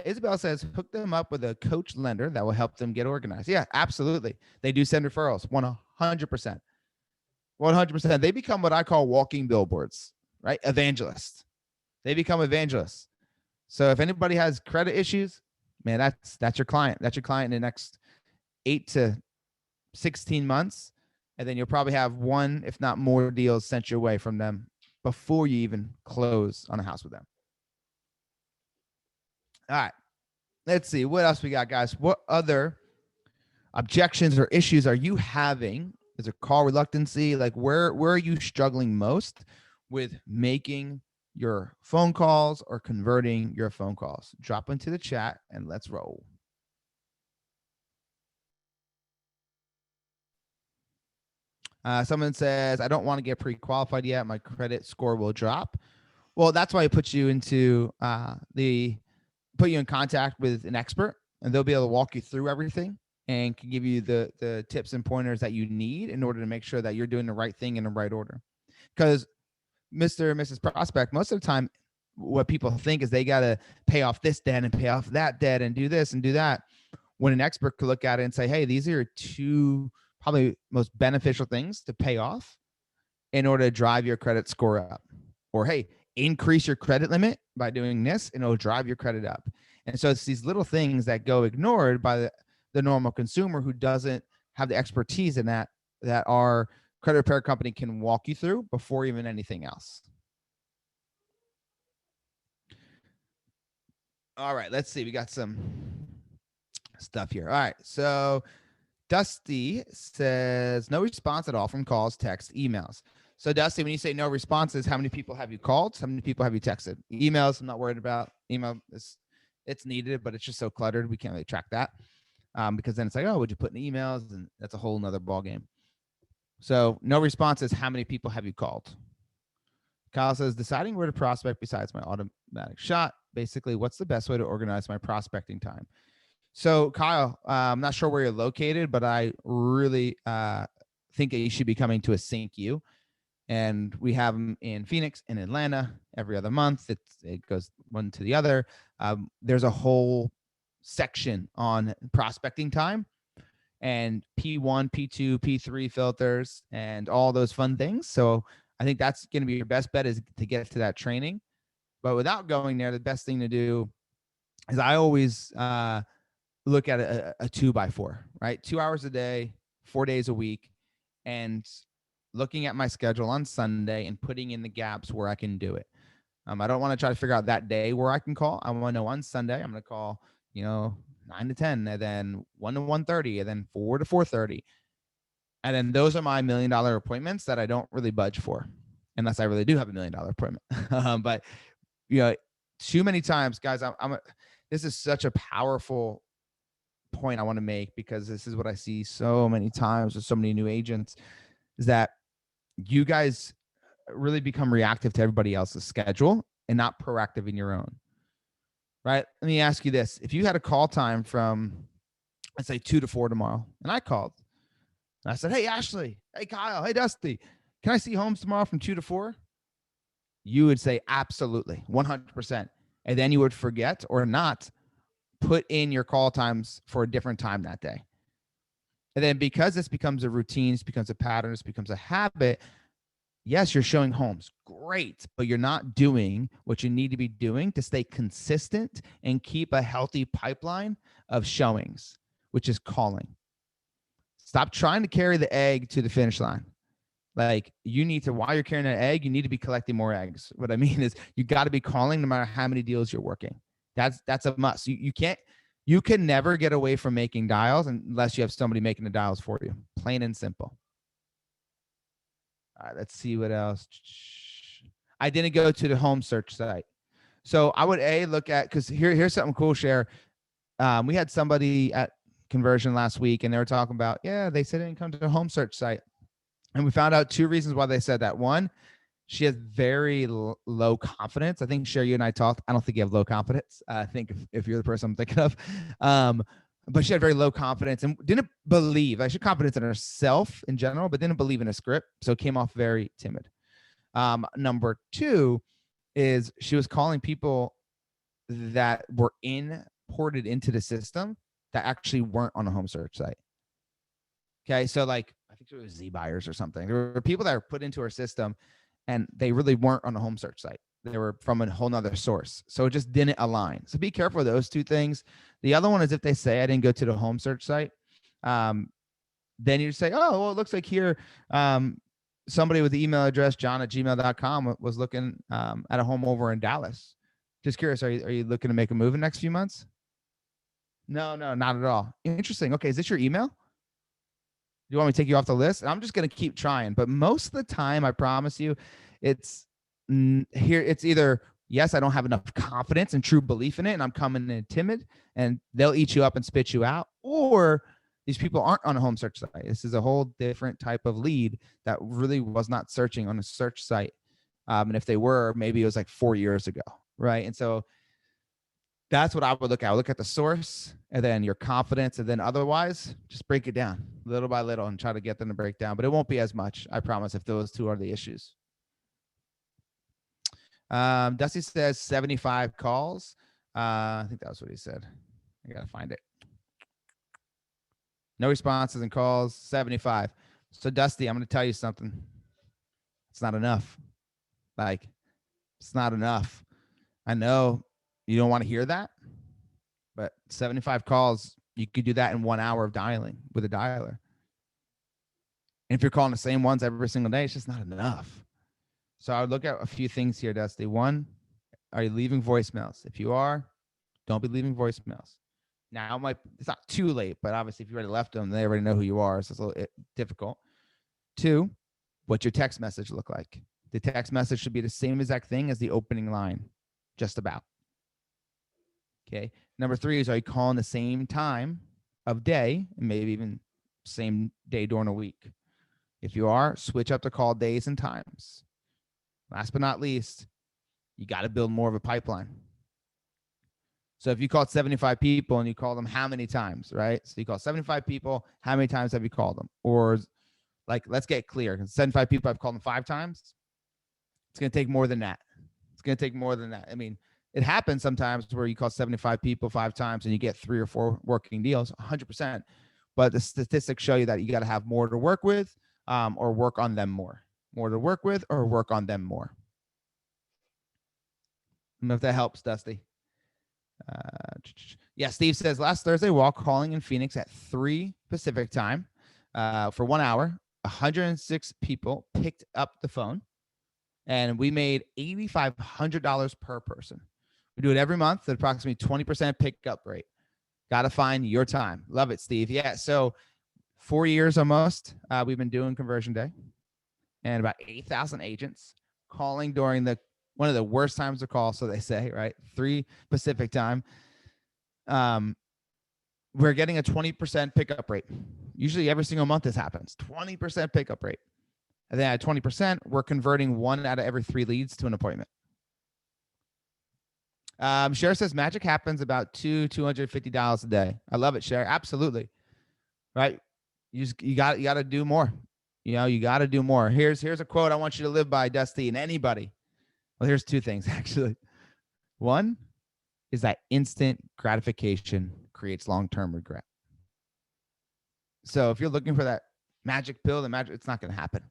Isabel says, hook them up with a coach lender that will help them get organized. Yeah, absolutely. They do send referrals, 100%. 100%. They become what I call walking billboards, right? Evangelists. They become evangelists. So if anybody has credit issues, man, that's your client. That's your client in the next 8 to 16 months. And then you'll probably have one, if not more, deals sent your way from them before you even close on a house with them. All right. Let's see what else we got, guys. What other objections or issues are you having? Is there call reluctancy? Like where are you struggling most with making your phone calls or converting your phone calls? Drop into the chat and let's roll. Someone says, I don't want to get pre-qualified yet. My credit score will drop. Well, that's why it puts you into put you in contact with an expert, and they'll be able to walk you through everything and can give you the tips and pointers that you need in order to make sure that you're doing the right thing in the right order. Because Mr. and Mrs. Prospect, most of the time, what people think is they got to pay off this debt and pay off that debt and do this and do that. When an expert could look at it and say, hey, these are two probably most beneficial things to pay off in order to drive your credit score up. Or, hey, increase your credit limit by doing this and it'll drive your credit up. And so it's these little things that go ignored by the normal consumer who doesn't have the expertise in that our credit repair company can walk you through before even anything else. All right, let's see. We got some stuff here. All right, so Dusty says no response at all from calls, text, emails. So Dusty, when you say no responses, how many people have you called? How many people have you texted? Emails, I'm not worried about. Email it's needed, but it's just so cluttered. We can't really track that because then it's like, oh, would you put in emails? And that's a whole nother ball game. So no responses. How many people have you called? Kyle says deciding where to prospect besides my automatic shot. Basically, what's the best way to organize my prospecting time? So Kyle, I'm not sure where you're located, but I really think that you should be coming to a CINC. And we have them in Phoenix and Atlanta every other month. It goes one to the other. There's a whole section on prospecting time and P1, P2, P3 filters and all those fun things. So I think that's going to be your best bet is to get to that training. But without going there, the best thing to do is I always look at a 2x4, right? 2 hours a day, 4 days a week, and looking at my schedule on Sunday and putting in the gaps where I can do it. I don't want to try to figure out that day where I can call. I want to know on Sunday, I'm going to call, 9 to 10, and then 1 to 1:30, and then 4 to 4:30. And then those are my $1 million appointments that I don't really budge for unless I really do have $1 million appointment. But, too many times, guys, this is such a powerful point I want to make because this is what I see so many times with so many new agents is that you guys really become reactive to everybody else's schedule and not proactive in your own, right? Let me ask you this. If you had a call time from, let's say 2 to 4 tomorrow, and I called and I said, hey, Ashley, hey, Kyle, hey, Dusty, can I see homes tomorrow from 2 to 4? You would say absolutely, 100%. And then you would forget or not put in your call times for a different time that day. And then because this becomes a routine, this becomes a pattern, this becomes a habit, yes, you're showing homes. Great. But you're not doing what you need to be doing to stay consistent and keep a healthy pipeline of showings, which is calling. Stop trying to carry the egg to the finish line. Like you need to, while you're carrying an egg, you need to be collecting more eggs. What I mean is you got to be calling no matter how many deals you're working. That's a must. You can never get away from making dials unless you have somebody making the dials for you. Plain and simple. All right, let's see what else. I didn't go to the home search site. So I would look at, because here's something cool, share. We had somebody at conversion last week and they were talking about, they said they didn't come to the home search site. And we found out 2 reasons why they said that. One, she has very low confidence. I think, Sherry, you and I talked. I don't think you have low confidence. I think if you're the person I'm thinking of. But she had very low confidence and didn't believe. She had confidence in herself in general, but didn't believe in a script. So it came off very timid. Number 2 is she was calling people that were imported into the system that actually weren't on a home search site. Okay, so like I think think it was Z buyers or something. There were people that were put into our system and they really weren't on a home search site. They were from a whole nother source. So it just didn't align. So be careful of those two things. The other one is if they say I didn't go to the home search site, then you say, oh, well, it looks like here somebody with the email address john@gmail.com was looking at a home over in Dallas. Just curious, are you looking to make a move in the next few months? No, not at all. Interesting. Okay, is this your email? Do you want me to take you off the list? And I'm just going to keep trying. But most of the time, I promise you, it's here. It's either, yes, I don't have enough confidence and true belief in it, and I'm coming in timid, and they'll eat you up and spit you out, or these people aren't on a home search site. This is a whole different type of lead that really was not searching on a search site. And if they were, maybe it was like 4 years ago, right? And so that's what I would look at. I would look at the source and then your confidence, and then otherwise just break it down little by little and try to get them to break down. But it won't be as much, I promise, if those two are the issues. Dusty says 75 calls. I think that was what he said. I got to find it. No responses and calls, 75. So Dusty, I'm going to tell you something. It's not enough. Like, it's not enough. I know you don't want to hear that, but 75 calls, you could do that in 1 hour of dialing with a dialer. And if you're calling the same ones every single day, it's just not enough. So I would look at a few things here, Dusty. One, are you leaving voicemails? If you are, don't be leaving voicemails. Now, it's not too late, but obviously if you already left them, they already know who you are, so it's a little difficult. Two, what's your text message look like? The text message should be the same exact thing as the opening line, just about. Okay. Number three is, are you calling the same time of day, and maybe even same day during a week? If you are, switch up the call days and times. Last but not least, you got to build more of a pipeline. So if you called 75 people and you call them how many times, right? So you call 75 people, how many times have you called them? Or like, let's get clear. 75 people, I've called them 5 times. It's going to take more than that. It's going to take more than that. I mean, it happens sometimes where you call 75 people 5 times and you get 3 or 4 working deals, 100%. But the statistics show you that you got to have more to work with, or work on them more. More to work with or work on them more. I don't know if that helps, Dusty. Yeah, Steve says last Thursday, while calling in Phoenix at 3 Pacific time for 1 hour, 106 people picked up the phone, and we made $8,500 per person. We do it every month at approximately 20% pickup rate. Got to find your time. Love it, Steve. Yeah, so 4 years almost, we've been doing Conversion Day, and about 8,000 agents calling during one of the worst times to call, so they say, right? 3 Pacific time. We're getting a 20% pickup rate. Usually every single month this happens, 20% pickup rate. And then at 20%, we're converting 1 out of every 3 leads to an appointment. Cher says magic happens about $250 a day. I love it, Cher. Absolutely. Right. You got to do more. You got to do more. Here's a quote I want you to live by, Dusty, and anybody. Well, here's 2 things, actually. One is that instant gratification creates long-term regret. So if you're looking for that magic pill, it's not going to happen,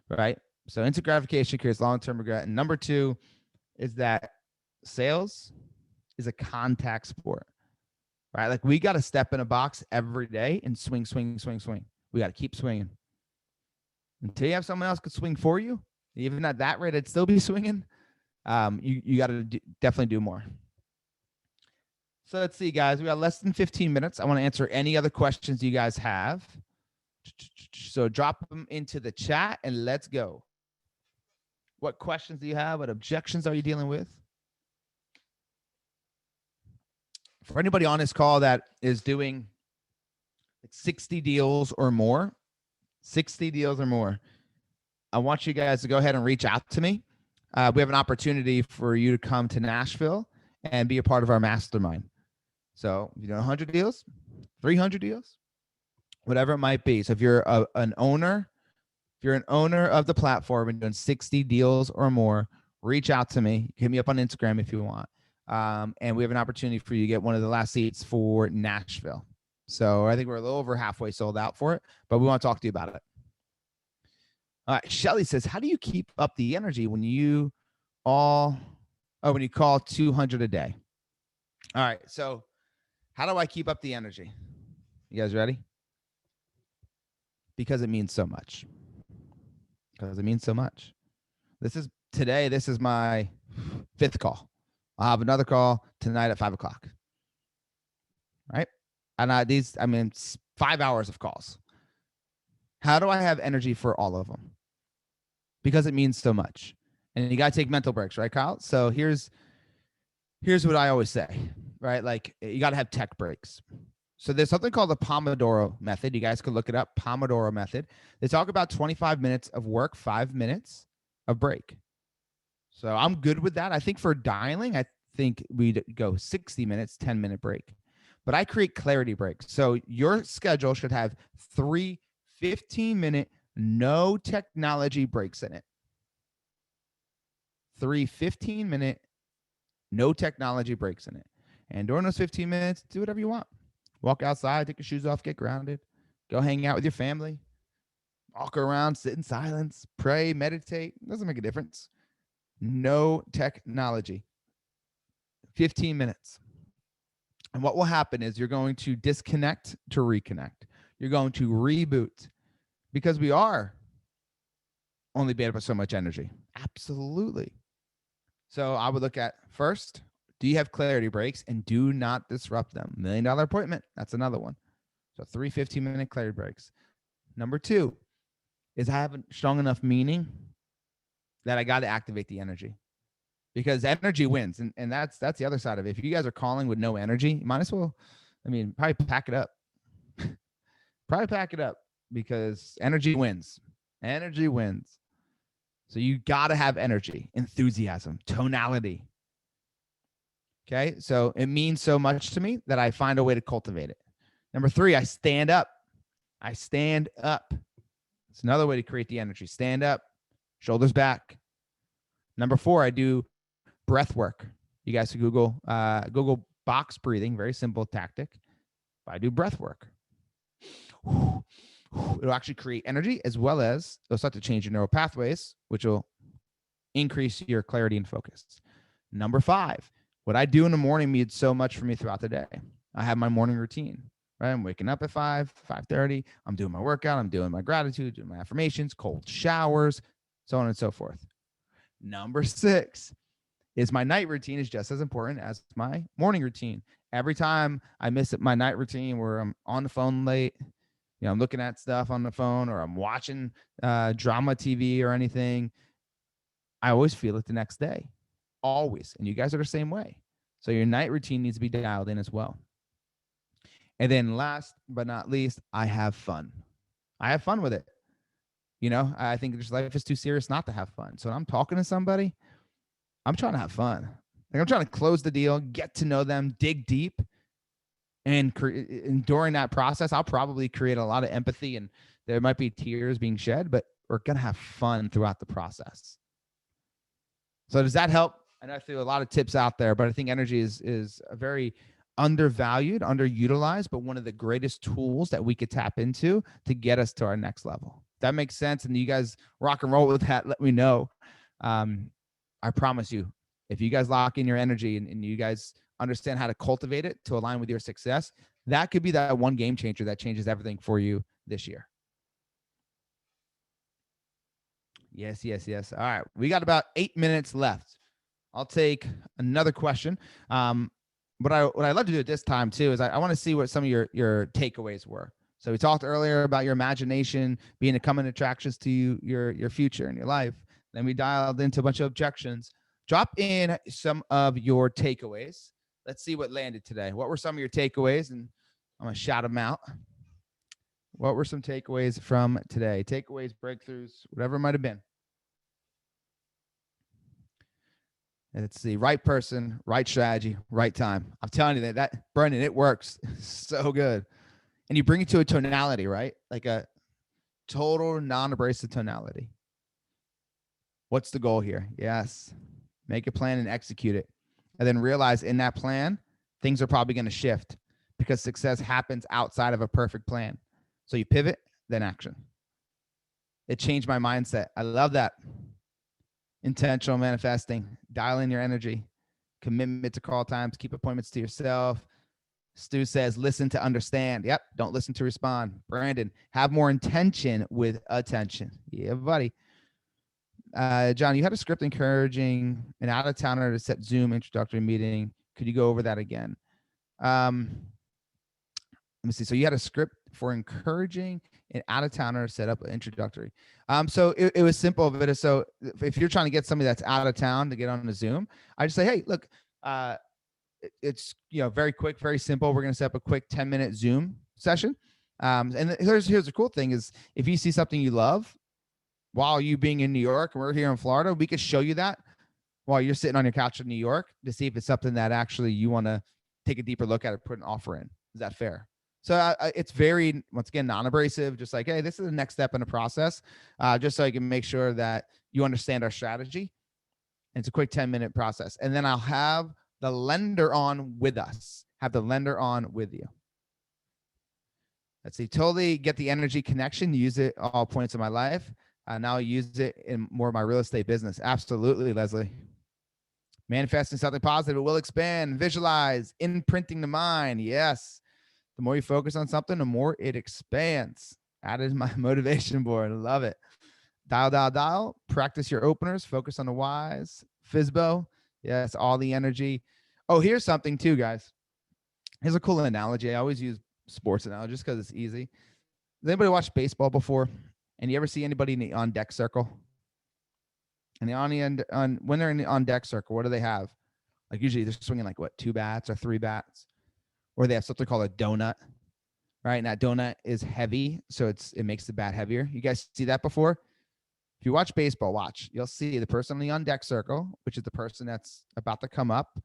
right? So instant gratification creates long-term regret. And number 2 is that sales is a contact sport, right? Like, we got to step in a box every day and swing. We got to keep swinging until you have someone else could swing for you. Even at that rate, I'd still be swinging. You got to definitely do more. So let's see, guys. We got less than 15 minutes. I want to answer any other questions you guys have. So drop them into the chat and let's go. What questions do you have? What objections are you dealing with? For anybody on this call that is doing 60 deals or more, I want you guys to go ahead and reach out to me. We have an opportunity for you to come to Nashville and be a part of our mastermind. So if you're doing 100 deals, 300 deals, whatever it might be. So if you're an owner of the platform and doing 60 deals or more, reach out to me. Hit me up on Instagram if you want. And we have an opportunity for you to get one of the last seats for Nashville. So I think we're a little over halfway sold out for it, but we want to talk to you about it. All right. Shelly says, how do you keep up the energy when you call 200 a day? All right. So how do I keep up the energy? You guys ready? Because it means so much. Because it means so much. This is my 5th call. I'll have another call tonight at 5 o'clock. Right. And it's 5 hours of calls. How do I have energy for all of them? Because it means so much. And you got to take mental breaks, right, Kyle? So here's what I always say, right? Like, you got to have tech breaks. So there's something called the Pomodoro method. You guys can look it up, Pomodoro method. They talk about 25 minutes of work, 5 minutes of break. So I'm good with that. I think for dialing, I think we'd go 60 minutes, 10-minute break. But I create clarity breaks. So your schedule should have 3 15-minute no technology breaks in it. 3 15-minute no technology breaks in it. And during those 15 minutes, do whatever you want. Walk outside, take your shoes off, get grounded, go hang out with your family, walk around, sit in silence, pray, meditate. Doesn't make a difference. No technology. 15 minutes. And what will happen is you're going to disconnect to reconnect. You're going to reboot, because we are only made up of so much energy. Absolutely. So I would look at first, do you have clarity breaks, and do not disrupt them? $1 million appointment. That's another one. So 3 15-minute clarity breaks. Number 2 is I have a strong enough meaning that I got to activate the energy, because energy wins. And that's the other side of it. If you guys are calling with no energy, you might as well, probably pack it up. Probably pack it up, because energy wins. Energy wins. So you got to have energy, enthusiasm, tonality. Okay. So it means so much to me that I find a way to cultivate it. Number 3, I stand up. I stand up. It's another way to create the energy. Stand up, shoulders back. Number 4, I do breath work. You guys can Google box breathing, very simple tactic. But I do breath work. It'll actually create energy, as well as it'll start to change your neural pathways, which will increase your clarity and focus. Number 5, what I do in the morning means so much for me throughout the day. I have my morning routine, right? I'm waking up at 5:30. I'm doing my workout. I'm doing my gratitude, doing my affirmations, cold showers, so on and so forth. Number 6 is my night routine is just as important as my morning routine. Every time I miss my night routine where I'm on the phone late, I'm looking at stuff on the phone, or I'm watching drama TV or anything, I always feel it the next day. Always. And you guys are the same way. So your night routine needs to be dialed in as well. And then last but not least, I have fun. I have fun with it. I think just life is too serious not to have fun. So when I'm talking to somebody, I'm trying to have fun. Like, I'm trying to close the deal, get to know them, dig deep. And during that process, I'll probably create a lot of empathy, and there might be tears being shed, but we're going to have fun throughout the process. So does that help? I know I threw a lot of tips out there, but I think energy is a very undervalued, underutilized, but one of the greatest tools that we could tap into to get us to our next level. If that makes sense, and you guys rock and roll with that, let me know. I promise you, if you guys lock in your energy and you guys understand how to cultivate it to align with your success, that could be that one game changer that changes everything for you this year. Yes. All right. We got about 8 minutes left. I'll take another question. What I love to do at this time too is I want to see what some of your takeaways were. So we talked earlier about your imagination being a common attractions to your future and your life. Then we dialed into a bunch of objections. Drop in some of your takeaways. Let's see what landed today. What were some of your takeaways? And I'm going to shout them out. What were some takeaways from today? Takeaways, breakthroughs, whatever it might have been. Let's see. Right person, right strategy, right time. I'm telling you that Brendan, it works so good. And you bring it to a tonality, right? Like a total non-abrasive tonality. What's the goal here? Yes. Make a plan and execute it. And then realize in that plan, things are probably going to shift, because success happens outside of a perfect plan. So you pivot, then action. It changed my mindset. I love that. Intentional manifesting, dial in your energy, commitment to call times, keep appointments to yourself. Stu says, listen to understand. Yep. Don't listen to respond. Brandon, have more intention with attention. Yeah, buddy. John, you had a script encouraging an out-of-towner to set Zoom introductory meeting. Could you go over that again? Let me see. So you had a script for encouraging an out-of-towner to set up an introductory. So it was simple. But so if you're trying to get somebody that's out of town to get on the Zoom, I just say, hey, look, it's very quick, very simple. We're going to set up a quick 10-minute Zoom session. And here's the cool thing is if you see something you love while you being in New York and we're here in Florida, we could show you that while you're sitting on your couch in New York to see if it's something that actually you want to take a deeper look at or put an offer in. Is that fair? So it's very, once again, non-abrasive, just like, hey, this is the next step in the process, just so I can make sure that you understand our strategy. And it's a quick 10-minute process. And then I'll have the lender on with us, have the lender on with you. Let's see, totally get the energy connection, use it all points of my life. Now I use it in more of my real estate business. Absolutely, Leslie. Manifesting something positive, it will expand, visualize, imprinting the mind. Yes. The more you focus on something, the more it expands. That is my motivation board. I love it. Dial, dial, dial. Practice your openers. Focus on the whys. Fizbo. Yes, all the energy. Oh, here's something too, guys. Here's a cool analogy. I always use sports analogies because it's easy. Has anybody watched baseball before? And you ever see anybody in the on deck circle? And when they're in the on deck circle, what do they have? Like usually they're swinging like what, 2 bats or 3 bats? Or they have something called a donut, right? And that donut is heavy, so it makes the bat heavier. You guys see that before? If you watch baseball, you'll see the person on the on-deck circle, which is the person that's about to come up.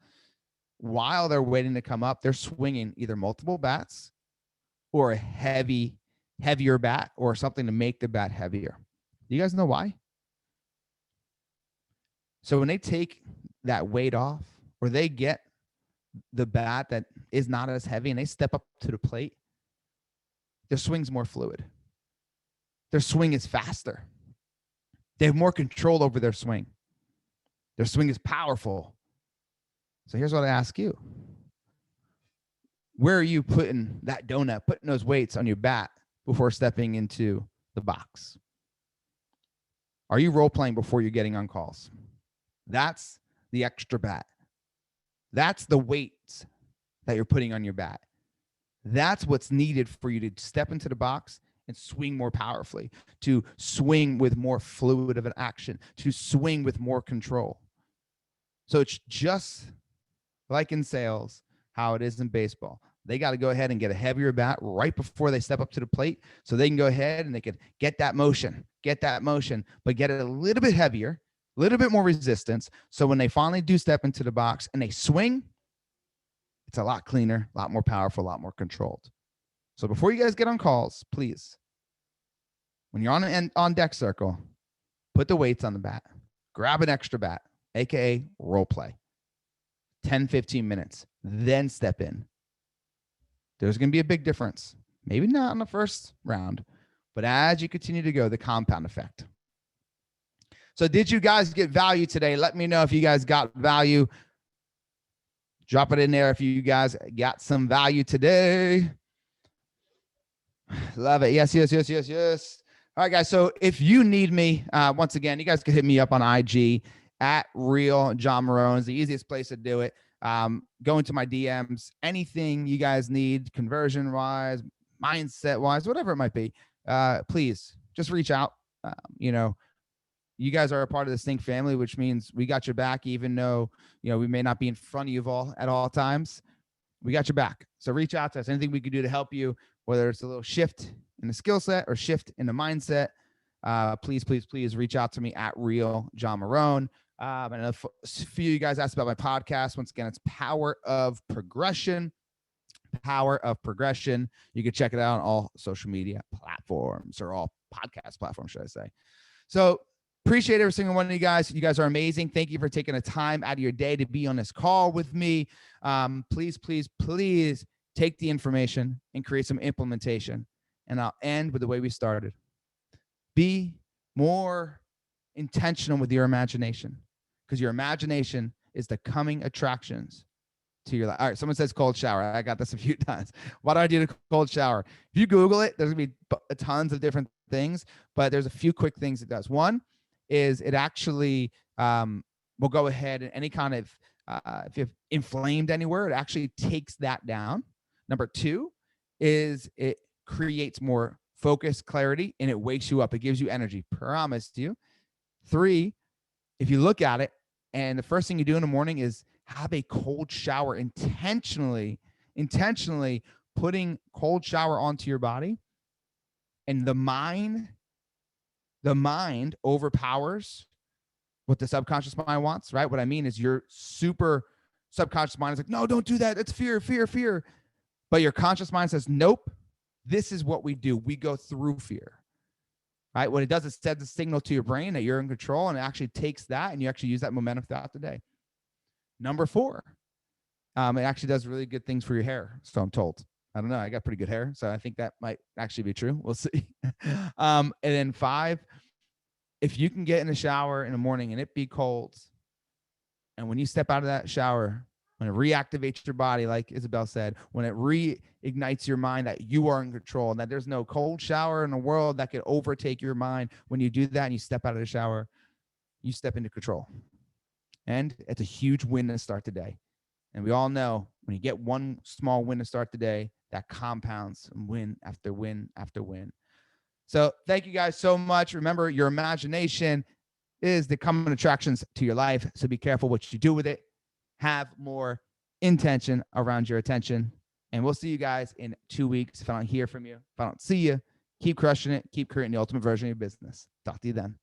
While they're waiting to come up, they're swinging either multiple bats or a heavier bat or something to make the bat heavier. Do you guys know why? So when they take that weight off or they get the bat that is not as heavy and they step up to the plate, their swing's more fluid. Their swing is faster. They have more control over their swing. Their swing is powerful. So here's what I ask you. Where are you putting that donut, putting those weights on your bat before stepping into the box? Are you role playing before you're getting on calls? That's the extra bat. That's the weights that you're putting on your bat. That's what's needed for you to step into the box and swing more powerfully, to swing with more fluid of an action, to swing with more control. So it's just like in sales, how it is in baseball. They got to go ahead and get a heavier bat right before they step up to the plate so they can go ahead and they can get that motion, but get it a little bit heavier, a little bit more resistance. So when they finally do step into the box and they swing, it's a lot cleaner, a lot more powerful, a lot more controlled. So before you guys get on calls, please, when you're on deck circle, put the weights on the bat, grab an extra bat, AKA role play, 10, 15 minutes, then step in. There's going to be a big difference. Maybe not on the first round, but as you continue to go, the compound effect. So did you guys get value today? Let me know if you guys got value. Drop it in there if you guys got some value today. Love it. Yes, yes, yes, yes, yes. All right, guys. So if you need me, once again, you guys can hit me up on IG at Real John Marone. It's the easiest place to do it. Go into my DMs. Anything you guys need, conversion-wise, mindset-wise, whatever it might be, please just reach out. You guys are a part of the CINC family, which means we got your back, even though, we may not be in front of you all at all times. We got your back. So reach out to us. Anything we can do to help you, whether it's a little shift in the skill set or shift in the mindset, please, please, please reach out to me at Real John Marone. And a few of you guys asked about my podcast. Once again, it's Power of Progression. Power of Progression. You can check it out on all social media platforms, or all podcast platforms, should I say. So appreciate every single one of you guys. You guys are amazing. Thank you for taking the time out of your day to be on this call with me. Please, please, please take the information and create some implementation. And I'll end with the way we started. Be more intentional with your imagination, because your imagination is the coming attractions to your life. All right, someone says cold shower. I got this a few times. Why do I do the cold shower? If you Google it, there's gonna be tons of different things, but there's a few quick things it does. One is it actually will go ahead and any kind of if you've inflamed anywhere, it actually takes that down. Number two is it creates more focus, clarity, and it wakes you up. It gives you energy. Promise you. Three, if you look at it, and the first thing you do in the morning is have a cold shower, intentionally putting cold shower onto your body, and the mind overpowers what the subconscious mind wants, right? What I mean is your super subconscious mind is like, no, don't do that. It's fear, fear, fear. But your conscious mind says, nope, this is what we do. We go through fear, right? What it does is sends a signal to your brain that you're in control, and it actually takes that and you actually use that momentum throughout the day. Number four, it actually does really good things for your hair. So I'm told. I don't know. I got pretty good hair, so I think that might actually be true. We'll see. And then five, if you can get in the shower in the morning and it be cold, and when you step out of that shower, when it reactivates your body, like Isabel said, when it reignites your mind that you are in control and that there's no cold shower in the world that could overtake your mind, when you do that and you step out of the shower, you step into control. And it's a huge win to start the day. And we all know when you get one small win to start the day, that compounds win after win after win. So thank you guys so much. Remember, your imagination is the common attractions to your life. So be careful what you do with it. Have more intention around your attention. And we'll see you guys in 2 weeks. If I don't hear from you, if I don't see you, keep crushing it. Keep creating the ultimate version of your business. Talk to you then.